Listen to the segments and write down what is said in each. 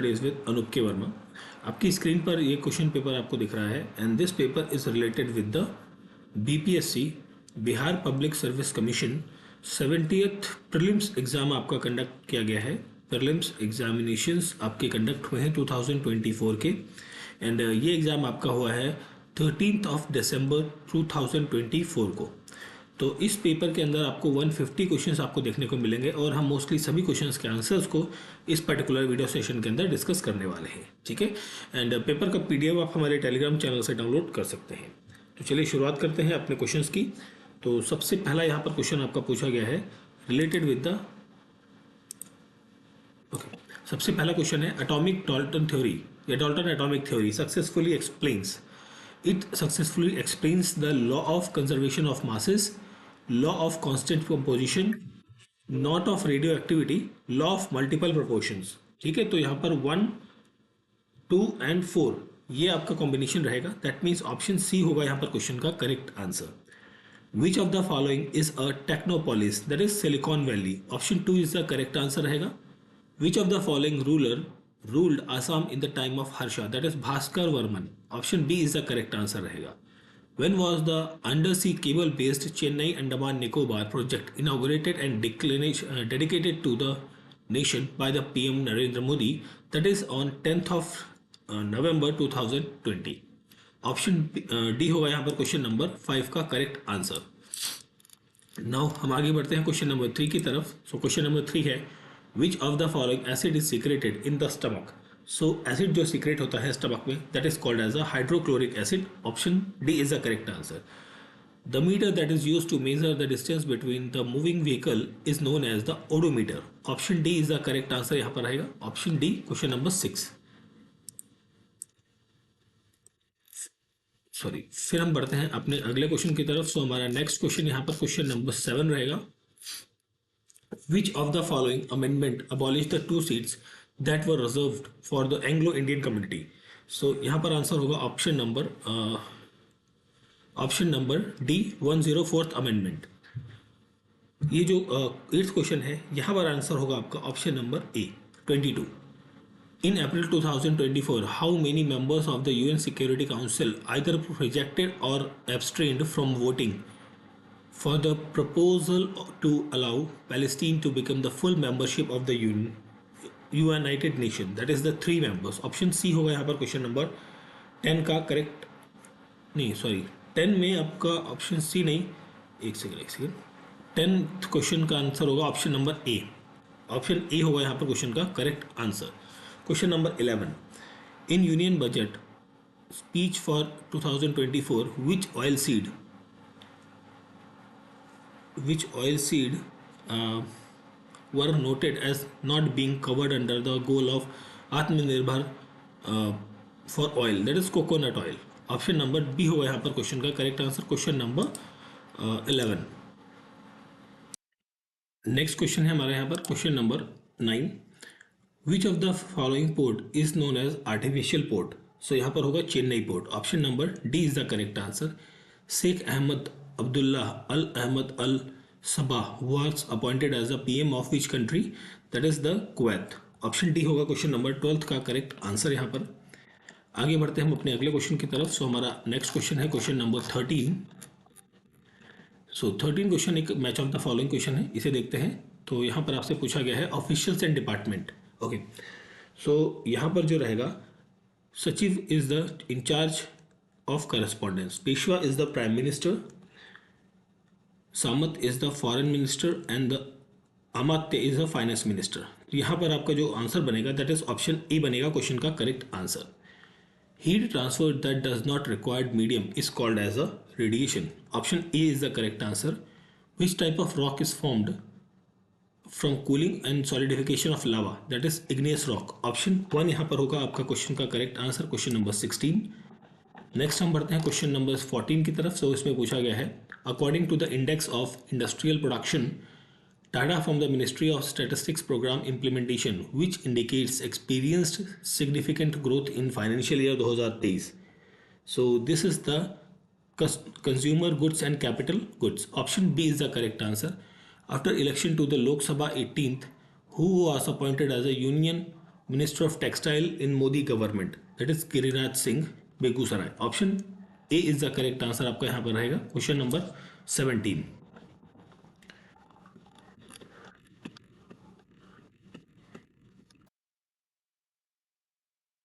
Is with Anoop के वर्मा। आपकी screen पर ये क्वेश्चन पेपर आपको दिख रहा है and this paper is related with the BPSC Bihar public service commission 70th prelims exam आपका कंडक्ट किया गया है। प्रीलिम्स एग्जामिनेशंस आपके कंडक्ट हुए हैं 2024 के एंड ये एग्ज़ाम आपका हुआ है 13 दिसंबर 2024 को। तो इस पेपर के अंदर आपको 150 क्वेश्चंस आपको देखने को मिलेंगे और हम मोस्टली सभी क्वेश्चंस के आंसर्स को इस पर्टिकुलर वीडियो सेशन के अंदर डिस्कस करने वाले हैं, ठीक है। एंड पेपर का पीडीएफ आप हमारे टेलीग्राम चैनल से डाउनलोड कर सकते हैं। तो चलिए शुरुआत करते हैं अपने क्वेश्चंस की। तो सबसे पहला यहाँ पर क्वेश्चन आपका पूछा गया है रिलेटेड विद द सबसे पहला क्वेश्चन है एटॉमिक डाल्टन थ्योरी या Dalton atomic theory successfully explains the law of conservation of masses, law of constant composition, not of radio activity, law of multiple proportions. ठीक है, तो यहाँ पर 1, 2 एंड 4 ये आपका कॉम्बिनेशन रहेगा। दैट मीन्स ऑप्शन सी होगा यहाँ पर क्वेश्चन का correct answer. Which of the following is a technopolis, that is Silicon Valley. Option 2 is the correct answer रहेगा। Which of the following ruler ruled Assam in the time of Harsha, that is Bhaskar Varman. Option B is the correct answer रहेगा। When was the undersea cable-based Chennai Andaman Nicobar project inaugurated and dedicated to the nation by the PM Narendra Modi? That is on 10th of November 2020. Option D होगा यहाँ पर question number 5 का correct answer. Now हम आगे बढ़ते हैं question number 3 की तरफ। सो क्वेश्चन नंबर 3 है which of the following acid is secreted in the stomach. So acid जो सीक्रेट होता है स्टमक में that is called as a hydrochloric acid. Option D is the correct answer. The meter that is used to measure the distance between the moving vehicle is known as the odometer. Option D is the correct answer यहाँ पर रहेगा। Option D question number 6। Sorry, फिर हम बढ़ते हैं अपने अगले question की तरफ। सो हमारा नेक्स्ट क्वेश्चन यहाँ पर क्वेश्चन नंबर 7 रहेगा। Which of the following amendment abolished the 2 seats that were reserved for the Anglo-Indian community? So यहाँ पर आंसर होगा option number D 104th amendment. ये जो 8th क्वेश्चन है यहाँ पर आंसर होगा आपका option number A 22। In April 2024, how many members of the UN Security Council either rejected or abstained from voting for the proposal to allow Palestine to become the full membership of the United Nations? That is the 3 members. Option C होगा यहाँ पर question number 10 का correct. नहीं sorry, 10 में आपका option C नहीं, एक second 10th question का आंसर होगा option number A. Option A होगा यहाँ पर क्वेश्चन का correct answer. Question number 11 in union budget speech for 2024 which oil seed were noted as not being covered under the goal of Atmanirbhar for oil, that is coconut oil. Option number B होगा यहाँ पर question का correct answer. Question number 11। Next question है हमारे यहाँ पर question number 9। Which of the following port is known as artificial port. So यहाँ पर होगा Chennai port. Option number D is the correct answer. Sheikh Ahmad Abdullah Al Ahmad Al Sabah was appointed as the PM of which country? That is the Kuwait. Option D होगा question number 12 का correct answer यहाँ पर। आगे बढ़ते हैं हम अपने अगले क्वेश्चन की तरफ। सो हमारा नेक्स्ट क्वेश्चन है क्वेश्चन नंबर 13। सो 13 क्वेश्चन एक match of the following question है, इसे देखते हैं। तो यहाँ पर आपसे पूछा गया है officials and department. Okay, so यहाँ पर जो रहेगा sachiv is the in-charge of correspondence, Peshwa is the prime minister, Samant is the foreign minister and the Amatya is the finance minister. यहाँ पर आपका जो आंसर बनेगा दैट इज ऑप्शन ए बनेगा क्वेश्चन का correct answer. Heat transfer that does not required medium is called as a radiation. Option A is the correct answer. Which type of rock is formed from cooling and solidification of lava, that is igneous rock. Option 1 यहाँ पर होगा आपका question का correct answer. Question number 16। Next हम बढ़ते हैं question number 14 की तरफ। सो इसमें पूछा गया है according to the index of industrial production data from the ministry of statistics program implementation which indicates experienced significant growth in financial year 2023। So this is the consumer goods and capital goods. Option B is the correct answer. After election to the Lok Sabha 18th, who was appointed as a union minister of textile in Modi government, that is Giriraj Singh, Begusarai. Option A is the correct answer आपका यहाँ पर रहेगा question number 17।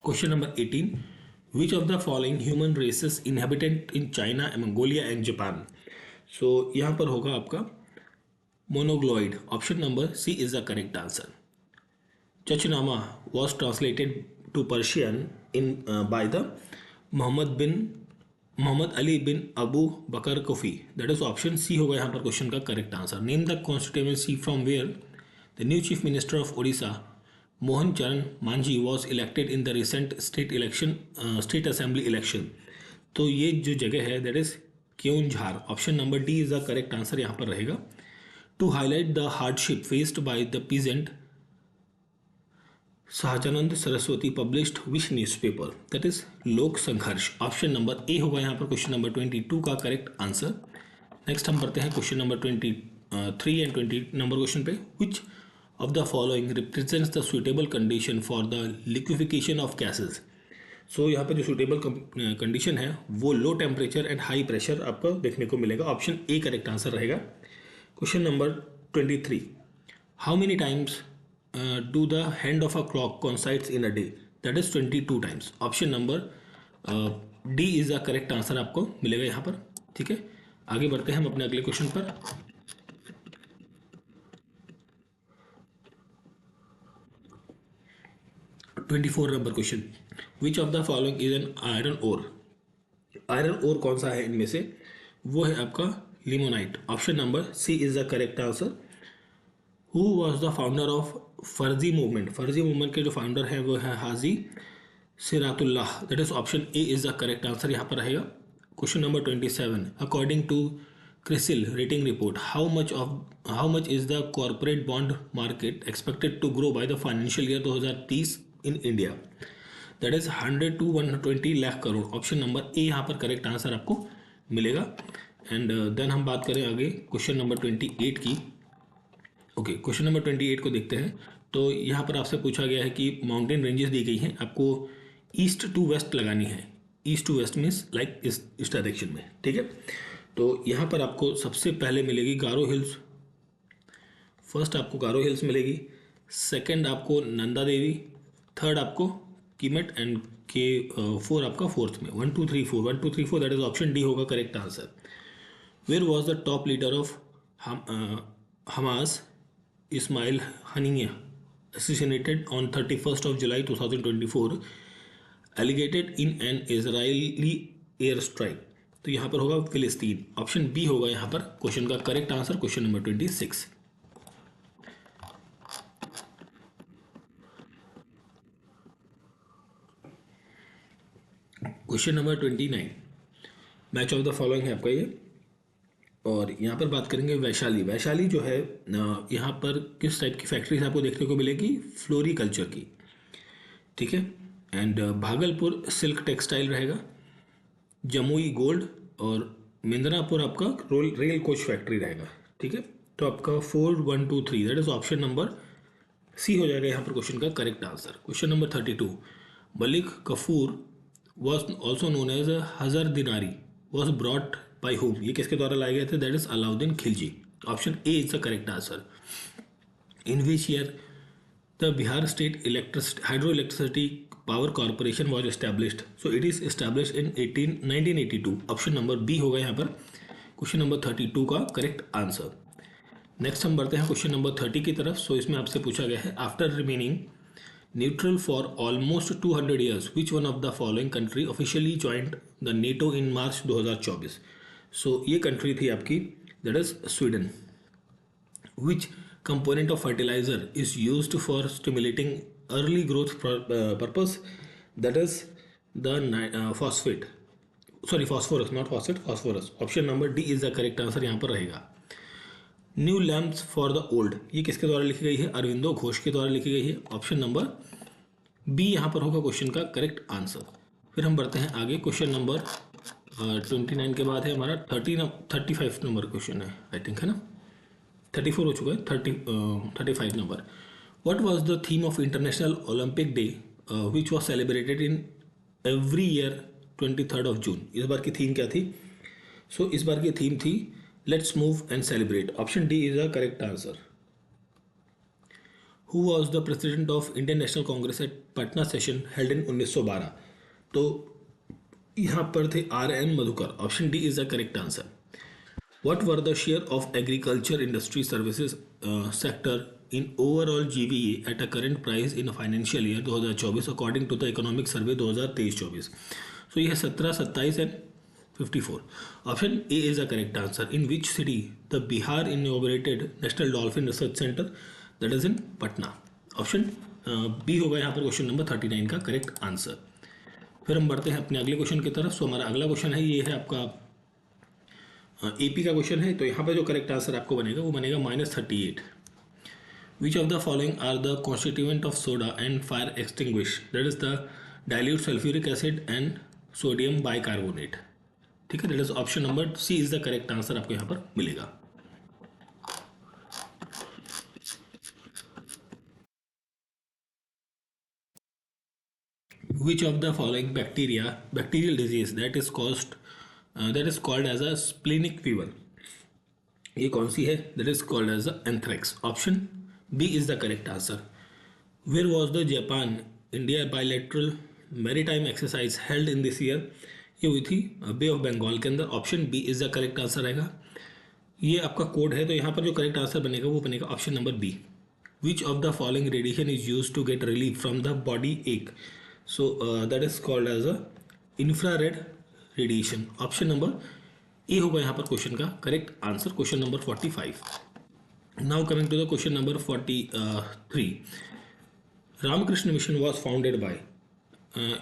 Question number 18, which of the following human races inhabitant in China, Mongolia and Japan. So यहाँ पर होगा आपका Mongoloid. Option number C is the correct answer. Chachnama was translated to Persian in by the Mohammad Ali bin Abu Bakr Kufi, that is option C होगा यहाँ पर question का correct answer. Name the constituency from where the new chief minister of Odisha Mohan Charan Majhi was elected in the recent state assembly election. तो ये जो जगह है that is Keonjhar. Option number D is the correct answer यहाँ पर रहेगा। To highlight the hardship faced by the peasant Sahajanand Saraswati published which newspaper, that is Lok Sangharsh. Option number A होगा यहाँ पर क्वेश्चन नंबर 22 का करेक्ट आंसर। नेक्स्ट हम पढ़ते हैं question number 23 and 20 number question पे। Which of the following represents the suitable condition for the liquefaction of gases. So यहाँ पर जो सुटेबल कंडीशन है वो low temperature and high pressure आपको देखने को मिलेगा। ऑप्शन ए करेक्ट आंसर रहेगा। Question number 23, how many times do the hand of a clock coincides in a day, that is 22 times। Option number D is the correct answer आपको मिलेगा यहाँ पर। ठीक है, आगे बढ़ते हैं हम अपने अगले क्वेश्चन पर। Twenty 24 number question, which of the following is an iron ore. Iron ore कौन सा है इनमें से, वो है आपका limonite. Option number C is the correct answer. Who was the founder of Faraizi movement. Faraizi movement के जो फाउंडर है वो है Haji Shariatullah, that is option A is the correct answer यहाँ पर रहेगा। Question number 27, according to CRISIL rating report how much is the corporate bond market expected to grow by the financial year 2030 in India, that is 100 to 120 lakh crore. Option number A यहाँ पर correct answer आपको मिलेगा। And then हम बात करें आगे question number 28 की। Okay, question number 28 को देखते हैं। तो यहाँ पर आपसे पूछा गया है कि माउंटेन रेंजेस दी गई हैं, आपको ईस्ट टू वेस्ट लगानी है। East to west means like इस डायरेक्शन में। ठीक है, तो यहाँ पर आपको सबसे पहले मिलेगी गारो हिल्स। फर्स्ट आपको गारो हिल्स मिलेगी, सेकंड आपको नंदा देवी, थर्ड आपको कीमेट एंड के 4 आपका फोर्थ में। 1 2 3 4 1 2 3 4 दैट इज ऑप्शन डी होगा correct answer. Where was the top leader of Hamas Ismail Haniyeh assassinated on 31st of July 2024 alligated in an Israeli air strike। तो यहाँ पर होगा फिलिस्तीन। ऑप्शन बी होगा यहाँ पर क्वेश्चन का correct answer. Question number 26। Question number 29, match of the following है आपका ये। और यहाँ पर बात करेंगे वैशाली। वैशाली जो है यहाँ पर किस टाइप की फैक्ट्रीज आपको देखने को मिलेगी, फ्लोरिकल्चर की। ठीक है, एंड भागलपुर सिल्क टेक्सटाइल रहेगा, जमुई गोल्ड, और मिंदनापुर आपका रेल कोच फैक्ट्री रहेगा। ठीक है, तो आपका 4 1 2 3 that is option number C हो जाएगा यहाँ पर क्वेश्चन का correct answer. Question number 32, Malik Kafur was also known as Hazar Dinari was brought by whom. ये किसके द्वारा लाए गए थे, that is Alauddin Khilji. Option A is the correct answer. In which year the Bihar state hydro electricity power corporation was established. So it is established in 1982। Option number B होगा यहाँ पर question number 32 का करेक्ट आंसर। नेक्स्ट हम बढ़ते हैं question number 30 की तरफ। सो इसमें आपसे पूछा गया है, after remaining neutral for almost 200 years which one of the following country officially joined the NATO in March 2024। So ये कंट्री थी आपकी that is Sweden. Which component of fertiliser is used for stimulating early growth purpose, that is the phosphate, sorry phosphorus, not phosphate, phosphorus. Option number D is the correct answer यहाँ पर रहेगा। New lamps for the old, ये किसके द्वारा लिखी गई है, अरविंदो घोष के द्वारा लिखी गई है। ऑप्शन नंबर बी यहाँ पर होगा क्वेश्चन का करेक्ट आंसर। फिर हम बढ़ते हैं आगे। क्वेश्चन नंबर 29 के बाद है हमारा 35 नंबर क्वेश्चन है, आई थिंक, है ना। 34 हो चुका है, 35 number. What was the theme of International Olympic Day, which was celebrated in every year 23rd of June? इस बार की थीम क्या थी? सो इस बार की थीम थी let's move and celebrate. Option D is the correct answer. Who was the president of Indian National Congress at Patna session held in 1912? तो यहाँ पर थे R N Madhukar. Option D is the correct answer. What were the share of agriculture industry services sector in overall GVA at a current price in a financial year 2024 according to the economic survey 2023-24? So ये है 17, 27 and 54. Option A is the correct answer. In which city the Bihar inaugurated National Dolphin Research Center? That is in Patna. Option B होगा यहाँ पर question number 39 का correct answer. फिर हम बढ़ते हैं अपने अगले क्वेश्चन की तरफ. सो हमारा अगला क्वेश्चन है, ये है आपका एपी का क्वेश्चन है. तो यहाँ पर जो करेक्ट आंसर आपको बनेगा वो बनेगा -38. Which of the following are the constituent of soda and fire extinguish? That is the dilute sulphuric acid and sodium bicarbonate. ठीक है, that is option number C is the correct answer आपको यहाँ पर मिलेगा. Which of the following bacterial disease that is called as a splenic fever? ये कौन सी है? That is called as the anthrax. Option B is the correct answer. Where was the Japan India bilateral maritime exercise held in this year? ये हुई थी बे of Bengal के अंदर. Option B is the correct answer रहेगा. ये आपका code है, तो यहाँ पर जो करेक्ट आंसर बनेगा वो बनेगा option number B. Which of the following radiation is use to get relief from the body ache? So that is called as a infrared radiation. Option number A होगा यहाँ पर क्वेश्चन का correct answer. Question number 45. Now coming to the question number 43. Ramakrishna mission was founded by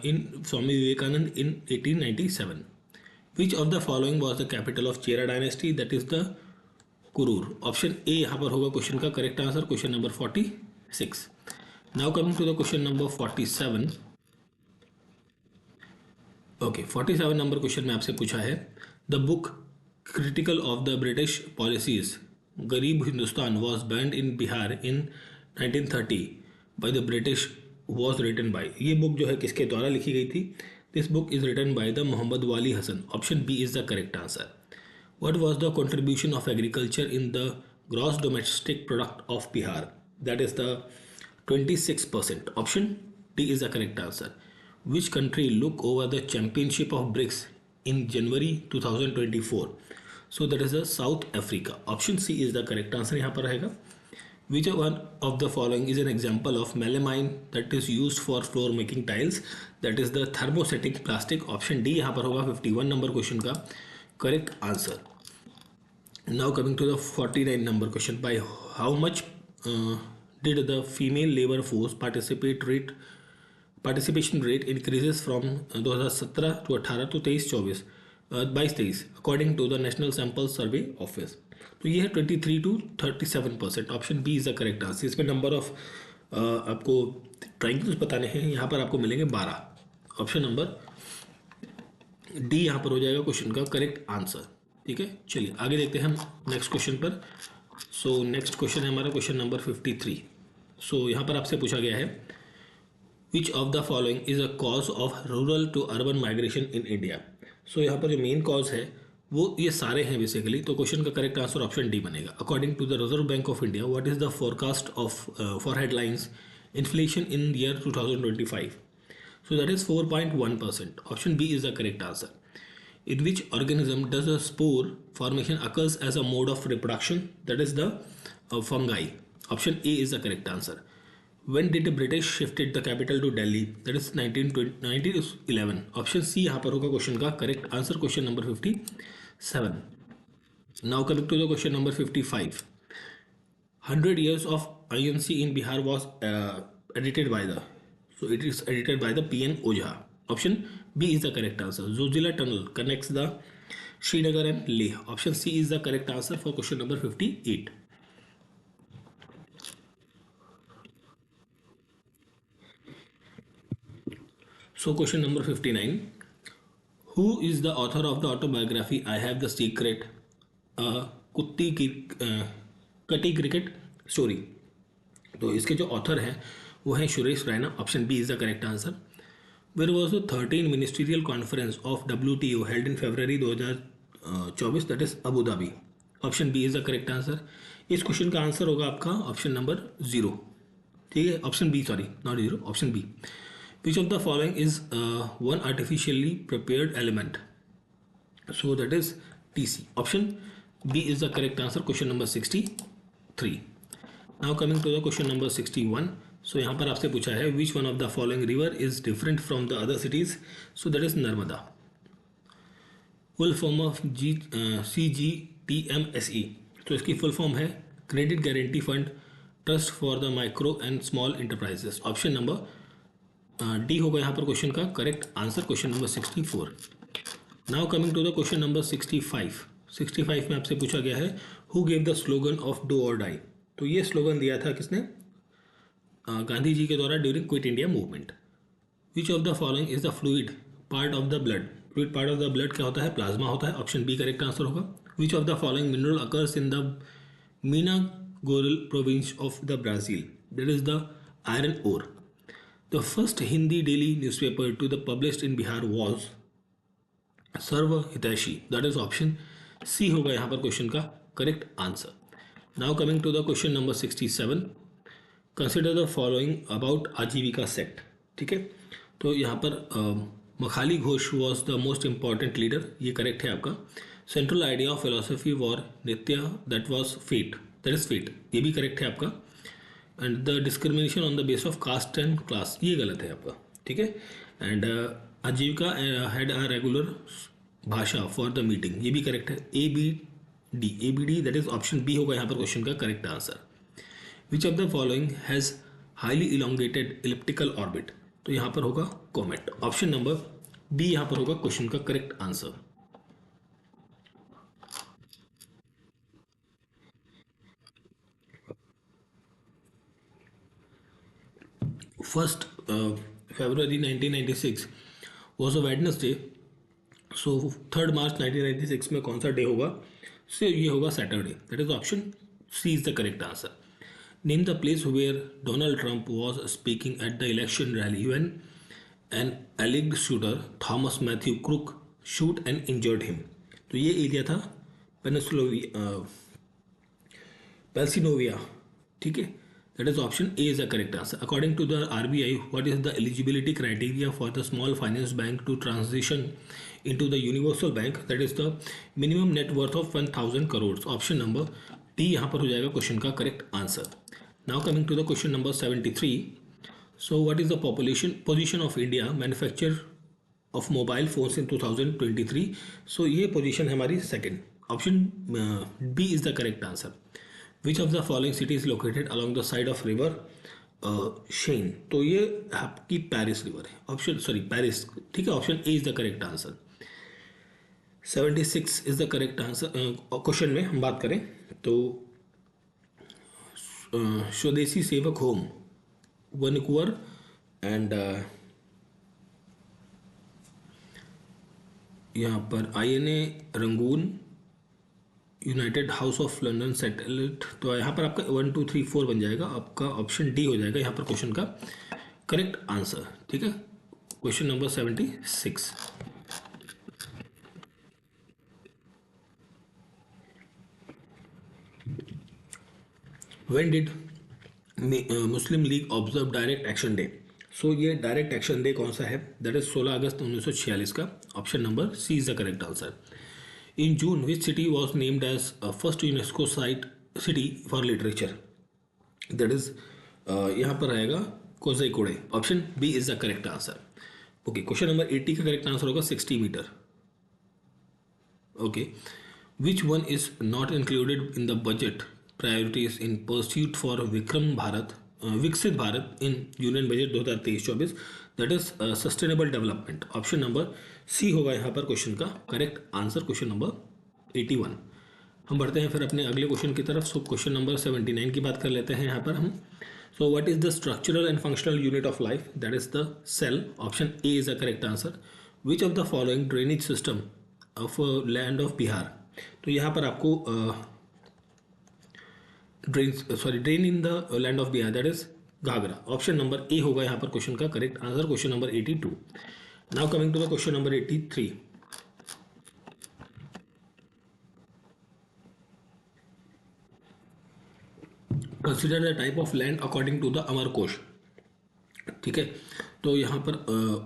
in Swami Vivekananda in 1897. Which of the following was the capital of Chera dynasty? That is the Kurur. Option A यहाँ पर होगा question का correct answer. Question number 46. Now coming to the question number 47. Okay, 47 number question में आपसे पूछा है the book critical of the British policies Garib Hindustan was banned in Bihar in 1930 by the British was written by. ये बुक जो है किसके द्वारा लिखी गई थी? This book is written by the Mohammad Wali Hasan. Option B is the correct answer. What was the contribution of agriculture in the gross domestic product of Bihar? That is the 26%. Option D is the correct answer. Which country look over the championship of BRICS in January 2024? So that is the South Africa. Option C is the correct answer यहाँ पर रहेगा. Which one of the following is an example of melamine that is used for floor making tiles? That is the thermostatic plastic. Option D यहाँ पर होगा 51 number question का correct answer. Now coming to the 49 number question. By how much did the female labor force participation rate increases from 2017 to 18 to 23-24 22-23 according to the national sample survey office? तो ये है 23 to 37%. Option B is the correct answer. इसमें number of आपको triangles बताने हैं, यहाँ पर आपको मिलेंगे 12. ऑप्शन नंबर डी यहाँ पर हो जाएगा क्वेश्चन का करेक्ट आंसर. ठीक है, चलिए आगे देखते हैं हम नेक्स्ट क्वेश्चन पर. सो नेक्स्ट क्वेश्चन है हमारा क्वेश्चन नंबर 53. सो यहाँ पर आपसे पूछा गया है which of the following is a cause of rural to urban migration in India? So यहाँ पर जो मेन कॉज है वो ये सारे हैं बेसिकली. तो क्वेश्चन का करेक्ट आंसर ऑप्शन डी बनेगा. According to the reserve bank of India what is the forecast of for headlines inflation in year 2025? So that is 4.1%. Option B is the correct answer. In which organism does a spore formation occurs as a mode of reproduction? That is the fungi. Option A is the correct answer. When did the British shifted the capital to Delhi? That is 1911. Option C यहाँ पर होगा question का correct answer. Question number 57. Now coming to the question number 55. 100 years of INC in Bihar was edited by the. So it is edited by the P.N. Ojha. Option B is the correct answer. Zojila Tunnel connects the Srinagar and Leh. Option C is the correct answer for question number 58. So question number 59. Who is the author of the autobiography I Have the Secret? Kutty Cricket Story. तो इसके जो author हैं वो हैं Suresh Raina, option B is the correct answer. Where was the 13 ministerial conference of WTO held in February 2024, that is Abu Dhabi, option B is the correct answer. इस question का answer होगा आपका ऑप्शन नंबर 0, ठीक है, option B, sorry not 0, option B. Which of the following is one artificially prepared element, so that is TC, option B is the correct answer, question number 63. Now coming to the question number 61. So यहाँ पर आपसे पूछा है which one of the following river is different from the other cities, so that is Narmada. Full form of CGTMSE, तो इसकी full form है credit guarantee fund trust for the micro and small enterprises, option number D होगा यहाँ पर question का correct answer, question number 64। Now coming to the question number 65 में आपसे पूछा गया है who gave the slogan of do or die, तो ये स्लोगन दिया था किसने, गांधी जी के द्वारा during quit India movement. Which of the following is the fluid part of the blood, fluid part of the blood क्या होता है, प्लाज्मा होता है, ऑप्शन बी करेक्ट आंसर होगा। Which of the following mineral occurs in the Minas गोरल province of the Brazil, that is the iron ore. The first Hindi daily newspaper to the published in Bihar was Sarv Hitaishi, that is option C होगा यहाँ पर question का correct answer. Now coming to the question number 67, consider the following about Ajivika sect, ठीक है, तो यहाँ पर Makkhali Ghosh was the most important leader, ये करेक्ट है आपका। Central idea of philosophy was Niyati, that was fate, that is fate, ये भी करेक्ट है आपका। And the discrimination on the base of caste and class, ये गलत है आपका, ठीक है। एंड आजीविका हैड अ रेगुलर भाषा फॉर द मीटिंग, ये भी करेक्ट है। ABD दैट इज ऑप्शन बी होगा यहाँ पर क्वेश्चन का correct answer. Which of the following has highly elongated elliptical orbit, तो यहाँ पर होगा कॉमेट, ऑप्शन नंबर बी यहाँ पर होगा क्वेश्चन का correct answer. First February 1996 was a Wednesday, so 3 March 1996 में कौन सा डे होगा, से ये होगा Saturday, that is option C is the correct answer. Name the place where Donald Trump was speaking at the election rally when an alleged shooter Thomas Matthew Crook shoot and injured him, तो ये area था Pennsylvania, ठीक है, that is option A is the correct answer. According to the RBI, what is the eligibility criteria for the small finance bank to transition into the universal bank, that is the minimum net worth of 1000 crores, option number D यहाँ पर हो जाएगा question का correct answer. Now coming to the question number 73, so what is the position of India manufacture of mobile phones in 2023, सो ये position है हमारी second, option B is the correct answer. Which of the following city is located along the side of river Seine, तो ये आपकी Paris river है, option sorry Paris, ठीक है, option A is the correct answer. 76 is the correct answer. Question में हम बात करें तो स्वदेशी सेवक होम वनकुवर एंड यहाँ पर INA Rangoon United house of London settled, तो यहाँ पर आपका 1 2 3 4 बन जाएगा, आपका ऑप्शन डी हो जाएगा यहाँ पर क्वेश्चन का करेक्ट आंसर, ठीक है। Question number 76, when did Muslim League observe direct action day, so ये डायरेक्ट एक्शन डे कौन सा है, दैट इज 16 अगस्त 1946 का, option number C is the correct answer. In June, which city was named as first UNESCO site city for literature? That is यहाँ पर आएगा Kozhikode, option B is the correct answer. Okay, question number 80 का correct answer होगा 60 metre. Okay, which one is not included in the budget priorities in pursuit for Viksit Bharat in union budget 2023-24, that is sustainable development, option number C होगा यहाँ पर question का correct answer, question number 81। हम बढ़ते हैं फिर अपने अगले क्वेश्चन की तरफ। सो क्वेश्चन नंबर 79 की बात कर लेते हैं यहाँ पर हम। So what is the structural and functional unit of life, that is the cell, option A is the correct answer. Which of the following drainage system of land of Bihar, तो यहाँ पर आपको drain in the land of Bihar, that is Ghaghara. Option number A होगा यहाँ पर question का correct answer, question number 82। Now coming to the question number 83। Consider the type of land according to the Amarkosh. ठीक है, तो यहाँ पर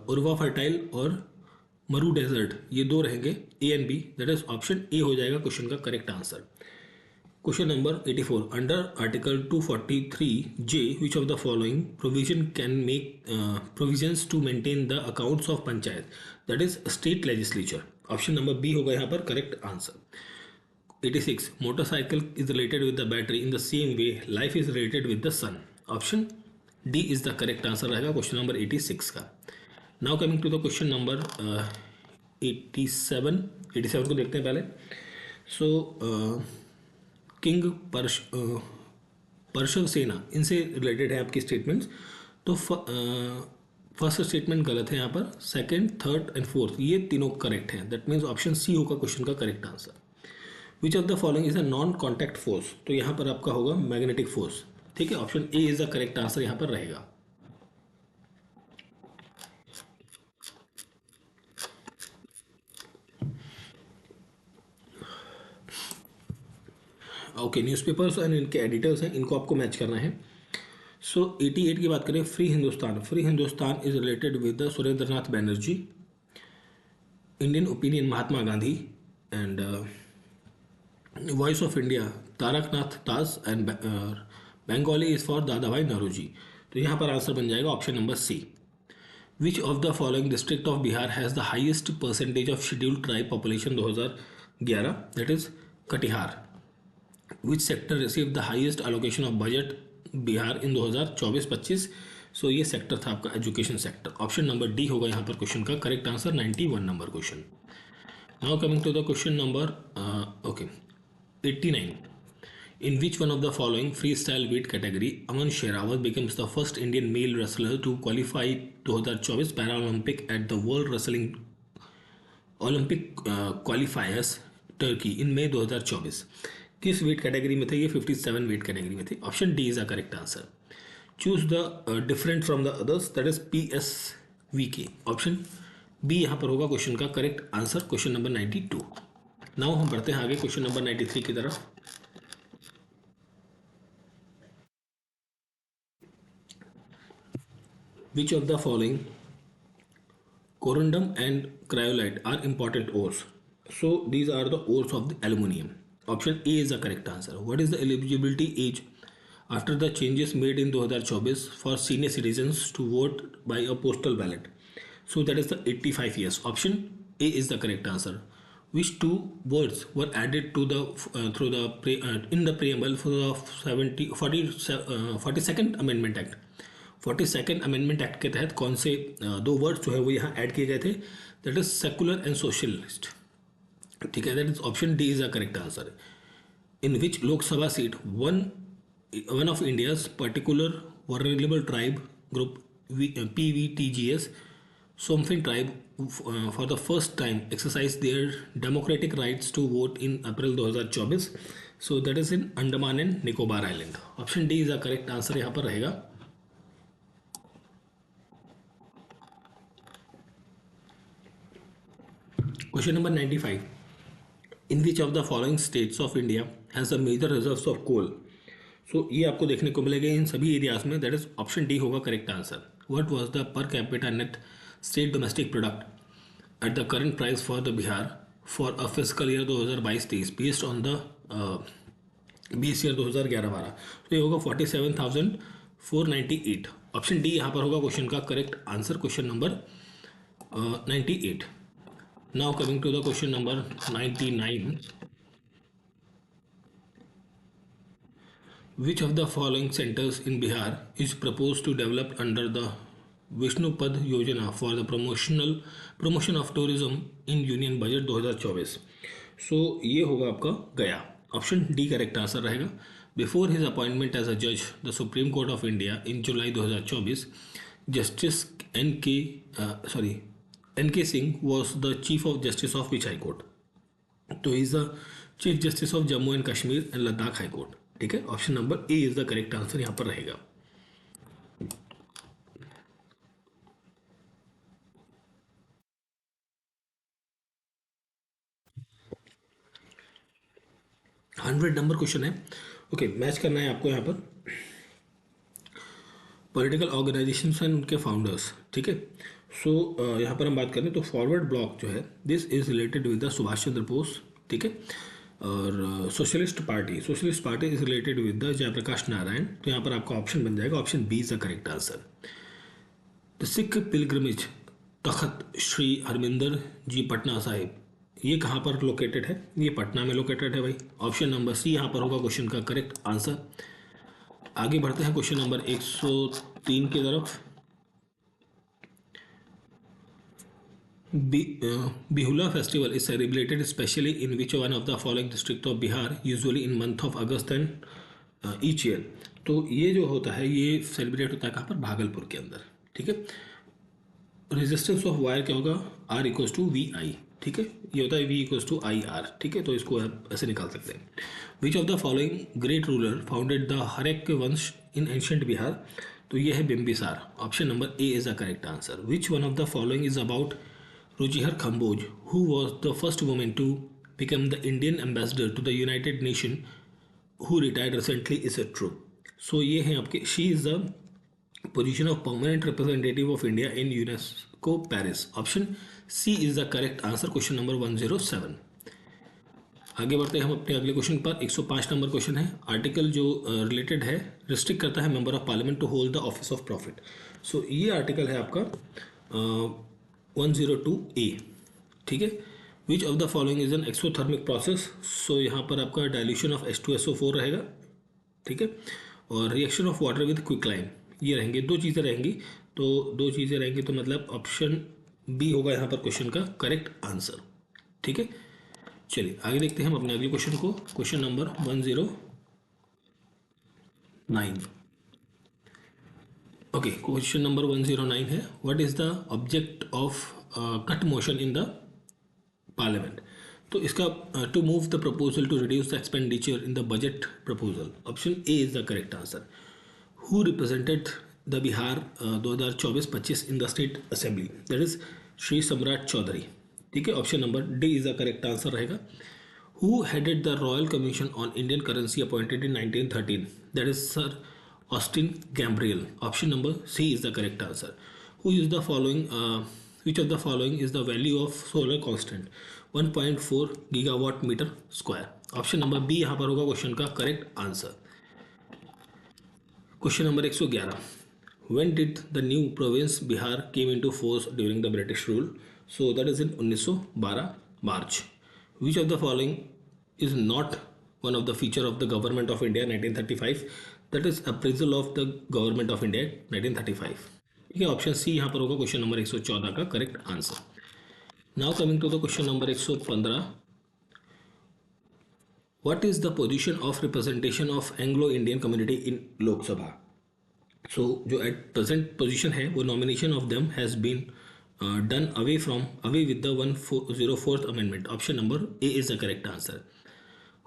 उर्वा फर्टाइल और मरू डेजर्ट ये दो रहेंगे, A and B, that is option A हो जाएगा क्वेश्चन का correct answer. Question number 84, under article 243J which of the following provision can make provisions to maintain the accounts of panchayat, that is state legislature. Option number B होगा यहाँ पर correct answer. 86, motorcycle is related with the battery in the same way life is related with the sun. Option D is the correct answer रहेगा question number 86 का। Now coming to the question number 87 को देखते हैं पहले। सो king परशव सेना, इनसे related है आपकी स्टेटमेंट्स। तो फर्स्ट स्टेटमेंट गलत है यहाँ पर, सेकंड, थर्ड एंड फोर्थ ये तीनों करेक्ट हैं, दैट मीन्स ऑप्शन सी होगा क्वेश्चन का correct answer. Which of the following is a non contact force, तो यहाँ पर आपका होगा मैग्नेटिक फोर्स। ठीक है, option A is the correct answer यहाँ पर रहेगा। ओके, न्यूज़पेपर्स एंड इनके एडिटर्स हैं, इनको आपको मैच करना है। सो 88 की बात करें, free Hindustan. Free Hindustan is related with the Surendra Nath Banerjee. Indian opinion Mahatma Gandhi and voice of India Tarak Nath Das and Bengali is for Dadabhai Naoroji. तो यहाँ पर आंसर बन जाएगा option number C. Which of the following district of Bihar has the highest percentage of scheduled tribe population 2011, that is Katihar. Which sector receive the highest allocation of budget Bihar in 2024-25। So ये sector था आपका education sector. Option number D होगा यहाँ पर question का correct answer, 91 number question. Now coming to the question number 89। In which one of the following free style weight category Aman Sehrawat becomes the first Indian male wrestler to qualify 2024 para Olympic at the world wrestling Olympic qualifiers Turkey in May 2024। किस wait category में थे ये? 57 wait category में थे। Option D is the correct answer. Choose the different from the others, that is PSVK। Option B यहाँ पर होगा question का करेक्ट आंसर, क्वेश्चन नंबर 92। नाउ हम बढ़ते हैं आगे क्वेश्चन नंबर 93 की तरफ। Which of the following corundum and cryolite are important ores? So these are the ores of the aluminium. Option A is the correct answer. What is the eligibility age after the changes made in 2024 for senior citizens to vote by a postal ballot? So that is the 85 years. Option A is the correct answer. Which two words were added to the in the preamble for the 42nd Amendment Act? 42nd amendment act के तहत कौन से दो words जो है वो यहाँ add किए गए थे? That is secular and socialist. ठीक है, that is option D is the correct answer. In which Lok Sabha seat one of India's particular vulnerable tribe group PVTGS Shompen tribe for the first time exercise their democratic rights to vote in April 2024। So that is in Andaman and Nicobar island. Option D is the correct answer यहाँ पर रहेगा। Question number 95. In which of the following states of India has a major reserves of coal? So ये आपको देखने को मिलेगा इन सभी areas में, दैट इज ऑप्शन डी होगा correct answer. What was the per capita net state domestic product at the current price for the Bihar for a physical year 2022-23 based on the base year 2011-12? तो ये होगा 47,498। Option D यहाँ पर होगा question का correct answer, question number 98। Now coming to the question number 99. Which of the following centers in Bihar is proposed to develop under the Vishnupad Yojana for the promotion of tourism in Union Budget 2024? So ये होगा आपका गया। Option D correct answer रहेगा। Before his appointment as a judge, the Supreme Court of India in July 2024, Justice N.K. Singh was the Chief of Justice of which High Court? So he is the Chief Justice of Jammu and Kashmir and Ladakh High Court. ठीक है, option number A is the correct answer यहाँ पर रहेगा। Hundred number question है। Okay, match करना है आपको यहाँ पर पॉलिटिकल ऑर्गेनाइजेशंस एंड उनके फाउंडर्स। ठीक है, सो यहाँ पर हम बात करें तो फॉरवर्ड ब्लॉक जो है this is related with the Subhash Chandra Bose. ठीक है, और socialist party is related with the Jayaprakash Narayan. तो यहाँ पर आपका ऑप्शन बन जाएगा option B is the correct answer. The Sikh pilgrimage Takht Shri Harminder जी पटना साहिब, ये कहाँ पर लोकेटेड है? ये पटना में लोकेटेड है भाई। ऑप्शन नंबर सी यहाँ पर होगा क्वेश्चन का करेक्ट आंसर। आगे बढ़ते हैं क्वेश्चन नंबर 103 की तरफ। Bihula festival is celebrated especially in which one of the following district of Bihar, usually in month of August and each year। तो ये जो होता है ये सेलिब्रेट होता है कहाँ पर? भागलपुर के अंदर। ठीक है, रेजिस्टेंस ऑफ वायर क्या होगा? R equals to V I. ठीक है, ये होता है V equals to I R. ठीक है, तो इसको आप ऐसे निकाल सकते हैं। Which of the following great ruler founded the Haryanka वंश इन एंशंट बिहार? तो ये है Bimbisara. Option number A is the correct answer. Which one of the following is about Ruchihar Khamboj, who was the first woman to become the Indian ambassador to the United Nation, who retired recently, is it true? So ये है आपके, she is the position of permanent representative of India in UNESCO Paris। Option C is the correct answer, question number 107। आगे बढ़ते हैं हम अपने अगले question पर। 105 नंबर क्वेश्चन है। आर्टिकल जो रिलेटेड है रिस्ट्रिक्ट करता है member of parliament to hold the office of profit. So ये आर्टिकल है आपका 102A। ठीक है, which of the following is an exothermic process? So यहाँ पर आपका डायल्यूशन ऑफ H2SO4 रहेगा। ठीक है, और रिएक्शन ऑफ वाटर विद क्विकलाइन, ये रहेंगे। दो चीज़ें रहेंगी, तो दो चीज़ें रहेंगी तो मतलब ऑप्शन बी होगा यहाँ पर क्वेश्चन का करेक्ट आंसर। ठीक है, चलिए आगे देखते हैं हम अपने अगले क्वेश्चन को। Question number 109। Okay, question number 109 है, what is the object of cut motion in the parliament? तो इसका to move the proposal to reduce the expenditure in the budget proposal. Option A is the correct answer. Who represented the Bihar 2024-25 in the state assembly? That is Shri Samrat Chaudhary. ठीक है, option number D is the correct answer रहेगा। Who headed the royal commission on Indian currency appointed in 1913? That is sir Austin Gambriel। Option number C is the correct answer. Who is the following? Which of the following is the value of solar constant? 1.4 gigawatt meter square। Option number B यहाँ पर होगा question का correct answer. Question number 111। When did the new province Bihar came into force during the British rule? So that is in 1912 March। Which of the following is not one of the feature of the government of India 1935? That is appraisal of the government of India 1935। ठीक है, option C यहाँ पर होगा question number 114 का correct answer. Now coming to the question number 115। What is the position of representation of Anglo Indian community in Lok Sabha? So जो at present position है वो nomination of them has been done away with the 104th amendment. Option number A is the correct answer.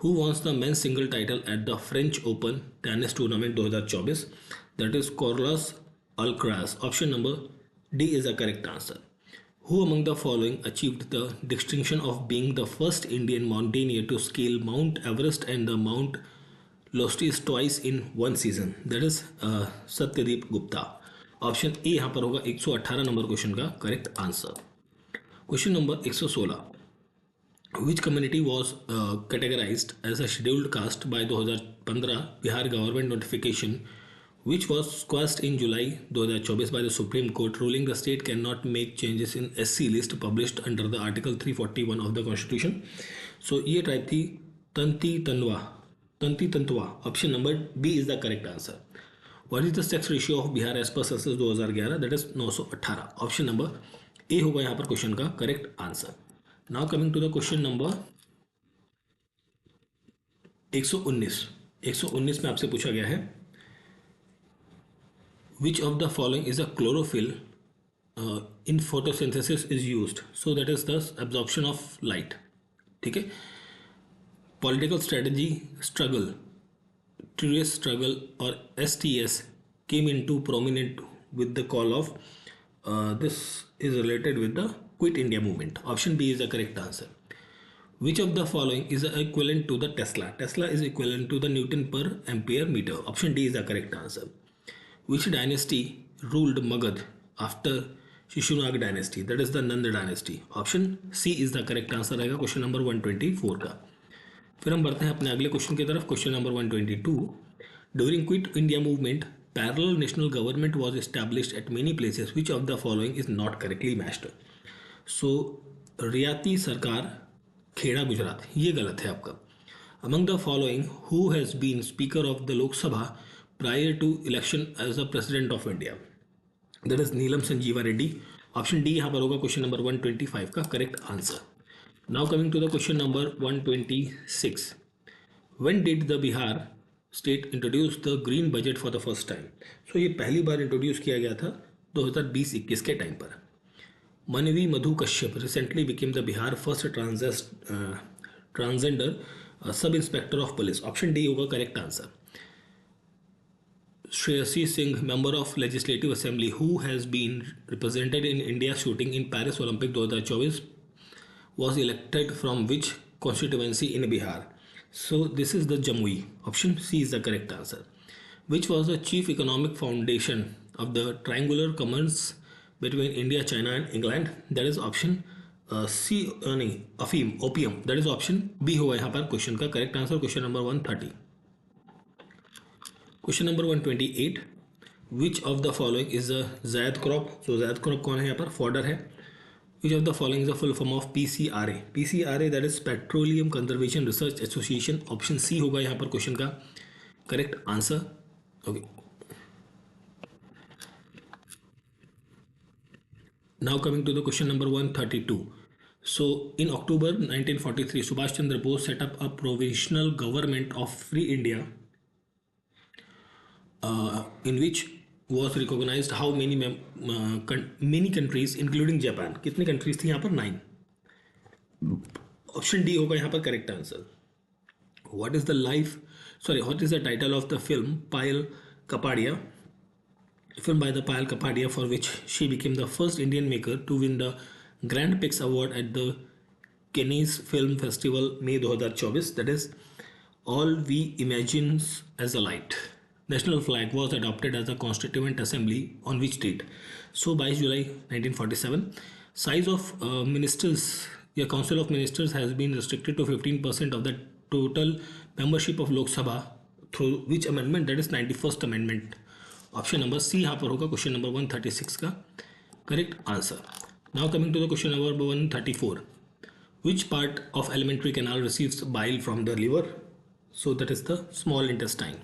Who won the men's single title at the French Open Tennis Tournament 2024? That is Carlos Alcaraz। Option number D is the correct answer। Who among the following achieved the distinction of being the first Indian mountaineer to scale Mount Everest and the Mount Lostris twice in one season? That is Satydeep Gupta। Option A यहाँ पर होगा 118 number question का correct answer. Question number 116। Which community was categorized as a scheduled caste by 2015 Bihar government notification, which was quashed in July 2024 by the Supreme Court, ruling the state cannot make changes in SC list published under the Article 341 of the Constitution? So ये type थी तंती तंतवा। Option number B is the correct answer. What is the sex ratio of Bihar as per census 2011? That is 918। Option number A होगा यहाँ पर question का correct answer. Now coming to the question number 119 में आपसे पूछा गया है which of the following is a chlorophyll in photosynthesis is used? So that is the absorption of light. ठीक है, political strategy struggle Truest Struggle or STS came into prominent with the call of this is related with the Quit India movement. Option B is the correct answer. Which of the following is equivalent to the Tesla? Tesla is equivalent to the Newton per ampere meter. Option D is the correct answer. Which dynasty ruled Magad after Shishunag dynasty? That is the Nanda dynasty. Option C is the correct answer रहेगा question number 124 का. फिर हम बढ़ते हैं अपने अगले question की तरफ. Question number 122. During quit India movement parallel national government was established at many places. Which of the following is not correctly matched? So रियाती सरकार खेड़ा गुजरात, ये गलत है आपका. Among the following who has been speaker of the Lok Sabha prior to election as the president of India? That is Neelam Sanjiva Reddy. Option D यहाँ पर होगा question number 125 का correct answer. Now coming to the question number 126. When did the Bihar state introduce the green budget for the first time? So ये पहली बार introduce किया गया था 2020-21 के टाइम पर. Manvi Madhu Kashyap recently became the Bihar first transgender sub inspector of police. Option D होगा correct answer. Shreyasi Singh member of legislative assembly who has been represented in India shooting in Paris Olympic 2024 was elected from which constituency in Bihar? So this is the Jamui. Option C is the correct answer. Which was the chief economic foundation of the triangular commerce between India, China and England? That is option C. नहीं, अफीम, opium. That is option B होगा यहाँ पर question का correct answer. Question number 130. Question number 128. Which of the following is a जायद crop? So जायद crop कौन है यहाँ पर? फॉडर है. Which of the following is the full form of PCRA? PCRA that is Petroleum Conservation Research Association. Option C होगा यहाँ पर क्वेश्चन का correct answer. Okay, now coming to the question number 132. So in October 1943, Subhash Chandra Bose set up a provisional government of Free India, in which was recognized how many countries including Japan. कितनी countries थी यहाँ पर? 9. Option D होगा यहाँ पर correct answer. what is the title of the film Payal Kapadia, film by the Payal Kapadia, for which she became the first Indian maker to win the Grand Prix Award at the Cannes Film Festival May 2024? That is All We Imagine as a Light. National flag was adopted as the Constituent Assembly on which date? So 22 July 1947. Size of ministers, the Council of Ministers has been restricted to 15% of the total membership of Lok Sabha through which amendment? That is 91st Amendment. Option number C यहाँ पर होगा question number 136 का correct answer. Now coming to the question number 134. Which part of alimentary canal receives bile from the liver? So that is the small intestine.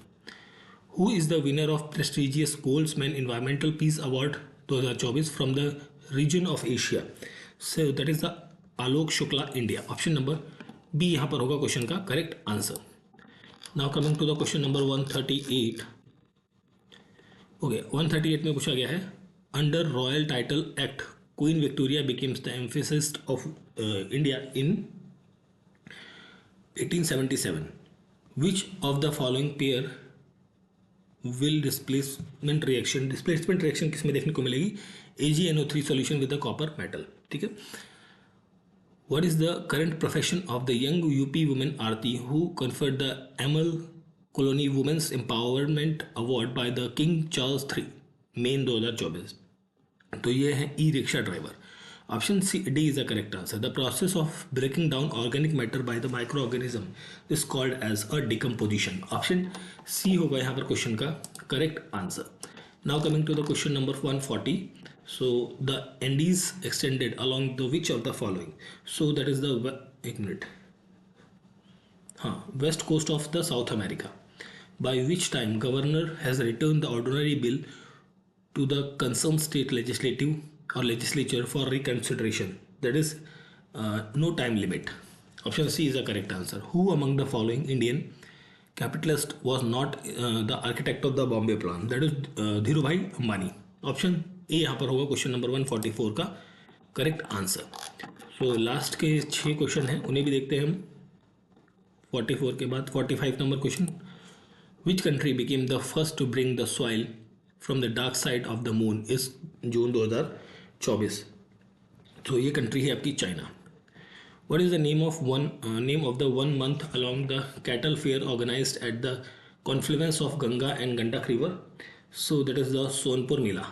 Who is the winner of prestigious Goldsman Environmental Peace Award 2024 from the region of Asia? So that is the Alok Shukla, India. Option number B यहाँ पर होगा question का correct answer. Now coming to the question number 138. Okay, 138 में पूछा गया है under royal title act queen Victoria becomes the empress of India in 1877. Which of the following pair will displacement reaction किस में देखने को मिलेगी? AgNO3 solution with the copper metal. ठीक है. What is the current profession of the young UP women Aarti who conferred the एमल colony women's empowerment award by the king Charles III main 2024? तो ये है e rickshaw driver. Option C D is the correct answer. The process of breaking down organic matter by the micro organism is called as a decomposition. Option C होगा यहाँ पर question का correct answer. Now coming to the question number 140. So the Andes extended along the which of the following? So that is the एक minute हाँ west coast of the south America. By which time governor has return the ordinary bill to the concerned state legislative or legislature for reconsideration? That is no time limit. Option C is the correct answer. Who among the following Indian capitalist was not the architect of the Bombay plan? That is Dhirubhai Ambani. Option A यहाँ पर होगा question number 144 का correct answer. So last के 6 question हैं, उन्हें भी देखते हैं हम. 44 के बाद 45 नंबर question. Which country became the first to bring the soil from the dark side of the moon इस जून 2024? तो ये कंट्री है आपकी China. What is the name of the 1 month along the cattle fair organized at the confluence of Ganga and Gandak River? So that is the Sonpur Mela.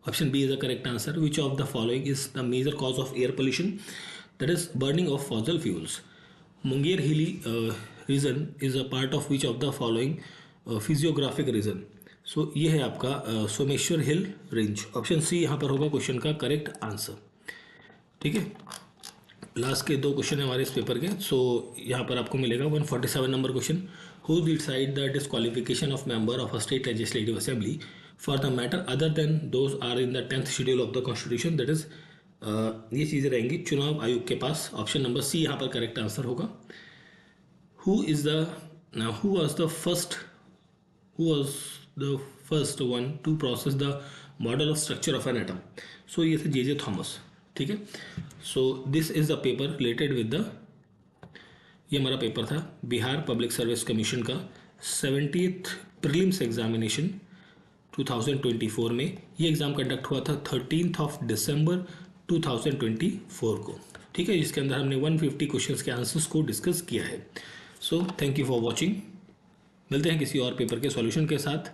Option B is the correct answer. Which of the following is the major cause of air pollution? That is burning of fossil fuels. Munger Hilly region is a part of which of the following physiographic region? So ये है आपका Someshwar hill range. Option C यहाँ पर होगा question का correct answer. ठीक है, last के 2 क्वेश्चन है हमारे इस पेपर के. सो यहाँ पर आपको मिलेगा 147 नंबर question. Who decide the disqualification of member of a state legislative assembly for the matter other than those are in the 10th schedule of the constitution? That is ये चीज़ें रहेंगी चुनाव आयोग के पास. ऑप्शन नंबर सी यहाँ पर correct answer होगा. Who was the first one to process the model of structure of an atom? So ये थे जे थॉमस. ठीक है, so this is the paper related with the, ये हमारा पेपर था बिहार पब्लिक सर्विस कमीशन का 70th prelims examination 2024 में. ये एग्ज़ाम कंडक्ट हुआ था 13 दिसंबर 2024 को. ठीक है, जिसके अंदर हमने 150 क्वेश्चंस के आंसर्स को डिस्कस किया है. So thank you for watching. मिलते हैं किसी और पेपर के सॉल्यूशन के साथ.